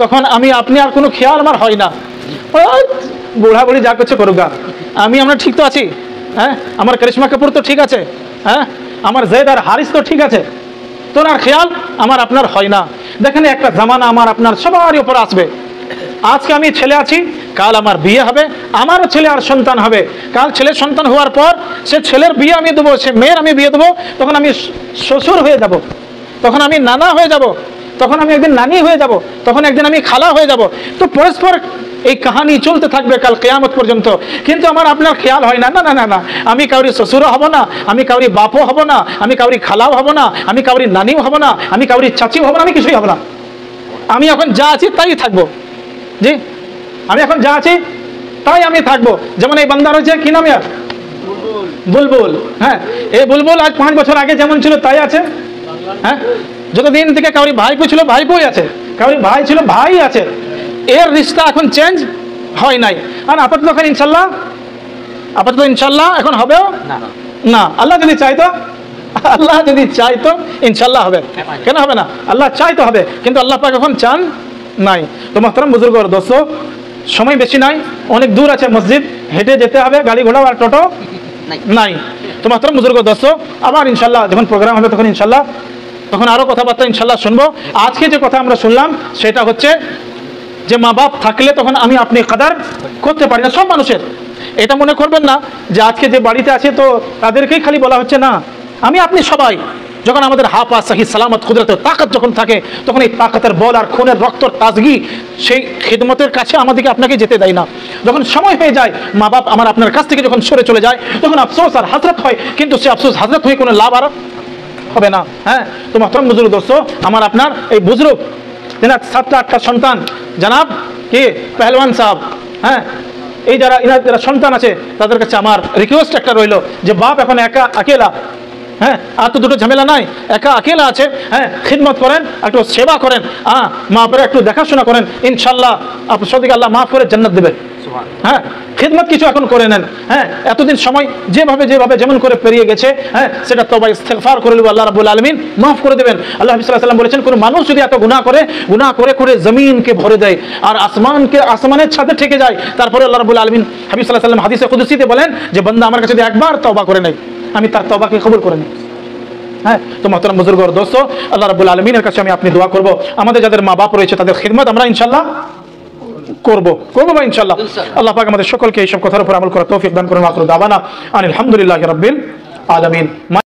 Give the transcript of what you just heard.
তখন আমি আপনি আর কোনো খেয়াল আমার হয় না, বুড়া বুড়ি যা করছে করুক গা, আমরা ঠিক তো আছি। হ্যাঁ, আমার করিশ্মা কাপুর তো ঠিক আছে, হ্যাঁ, আমার জেদ আর হারিস তো ঠিক আছে, তোর আর খেয়াল আমার আপনার হয় না। দেখেন একটা জামানা আমার আপনার সবারই উপর আসবে। আজকে আমি ছেলে আছি, কাল আমার বিয়ে হবে, আমারও ছেলে আর সন্তান হবে, কাল ছেলের সন্তান হওয়ার পর সে ছেলের বিয়ে আমি দেবো, সে মেয়ের আমি বিয়ে দেবো, তখন আমি শ্বশুর হয়ে যাব, তখন আমি নানা হয়ে যাব, তখন আমি একদিন নানি হয়ে যাব, তখন একদিন আমি খালা হয়ে যাব। তো পরস্পর এই কাহানি চলতে থাকবে কাল কিয়ামত পর্যন্ত। কিন্তু আমার আপনার খেয়াল হয় না, না না না না, আমি কাউরি শ্বশুরও হব না, আমি কাউরি বাপও হব না, আমি কাউরি খালাও হব না, আমি কাউরি নানিও হব না, আমি কাউরি চাচিও হব না, আমি কিছুই হব না। আমি এখন যা আছি তাই থাকবো। জি, আমি এখন যা আছি তাই আমি থাকবো। যেমন এই বান্দা রয়েছে, কি নাম? বুলবুল। হ্যাঁ, এই বুলবুল আজ 5 বছর আগে যেমন ছিল তাই আছে। হ্যাঁ, যতদিন থেকে কাউরি ভাইপো ছিল ভাইপোই আছে, কাউরি ভাই ছিল ভাই আছে, এর রিস্তা এখন চেঞ্জ হয় নাই। আর আপাতত এখন ইনশাল্লাহ, আপাতত ইনশাল্লাহ এখন হবেও না। আল্লাহ যদি চাইতো, আল্লাহ যদি চাইতো ইনশাল্লাহ হবে। কেন হবে না? আল্লাহ চাইতো হবে, কিন্তু আল্লাহ পাক এখন চান নাই। তো মোহতারাম বুজুর্গ আর দোস্ত, সময় বেশি নাই, অনেক দূর আছে মসজিদ, হেঁটে যেতে হবে, গাড়ি ঘোড়া আর টোটো নাই। তো মোহতারাম বুজুর্গ দোস্ত, আবার ইনশাল্লাহ যখন প্রোগ্রাম হবে তখন ইনশাল্লাহ তখন আরো কথাবার্তা ইনশাল্লাহ শুনবো। আজকে যে কথা আমরা শুনলাম সেটা হচ্ছে যে মা বাপ থাকলে তখন আমি আপনি কদর করতে পারি না। সব মানুষের এটা মনে করবেন না যে আজকে যে বাড়িতে আছে তো তাদেরকেই খালি বলা হচ্ছে, না, আমি আপনি সবাই যখন আমাদের হাফা সহি সালামত কুদরত তাকত যখন থাকে, তখন এই তাকতের বল আর খুনের রক্তর তাজগি সেই খিদমতের কাছে আমাদেরকে আপনাকে যেতে দেয় না। যখন সময় হয়ে যায়, মা বাপ আমার আপনার কাছ থেকে যখন সরে চলে যায়, তখন আফসোস আর হাসরত হয়, কিন্তু সে আফসোস হাসরত হয়ে কোনো লাভ আর হবে না। হ্যাঁ, তো মোহতারাম বুজুর্গ দোস্ত, আমার আপনার এই বুজুর্গ যেনার 7-8টা সন্তান, জানাব কি পেহলওয়ান সাহেব, হ্যাঁ, এই যারা ইনার যারা সন্তান আছে তাদের কাছে আমার রিকোয়েস্ট একটা রইল যে বাপ এখন একা আকেলা, হ্যাঁ, আর তো দুটো ঝামেলা নাই, একা আকেলা আছে, হ্যাঁ, খিদমত করেন, একটু সেবা করেন, হ্যাঁ, মা বাপের একটু দেখাশোনা করেন, ইনশাল্লাহ আপনার সদিকে আল্লাহ মাফ করে জান্নাত দেবে। হ্যাঁ, খিদমত কিছু এখন করে নেন। হ্যাঁ, এতদিন সময় যেভাবে যেমন করে পেরিয়ে গেছে, হ্যাঁ, সেটা তওবা ইস্তেগফার করে নেব, আল্লাহ রাব্বুল আলামিন মাফ করে দেবেন। আল্লাহ নবী সাল্লাল্লাহু আলাইহি ওয়াসাল্লাম বলেছেন, কোন মানুষ যদি এত গুনাহ করে জমিনকে ভরে দেয় আর আসমানের ছাদে ঠেকে যায়, তারপরে আল্লাহ রাব্বুল আলামিন হাবিব সাল্লাল্লাহু আলাইহি ওয়াসাল্লাম হাদিসে কুদসিতে বলেন যে বান্দা আমার কাছে যদি একবার তওবা করে নেয়, আমি তার তওবাকে কবুল করে নিই। হ্যাঁ, তো মোহতারাম বুজুর্গ আর দোস্ত, আল্লাহ রাব্বুল আলামিনের কাছে আমি আপনি দোয়া করব, আমাদের যাদের মা বাপ রয়েছে তাদের খিদমত আমরা ইনশাআল্লাহ করবো বা ইনশাআল্লাহ। আল্লাহ পাক আমাদের সকলকে এইসব কথার উপর আমল করার তৌফিক দান করুন। আখিরু দাওয়ানা আনিল হামদুলিল্লাহি রাব্বিল আলামিন।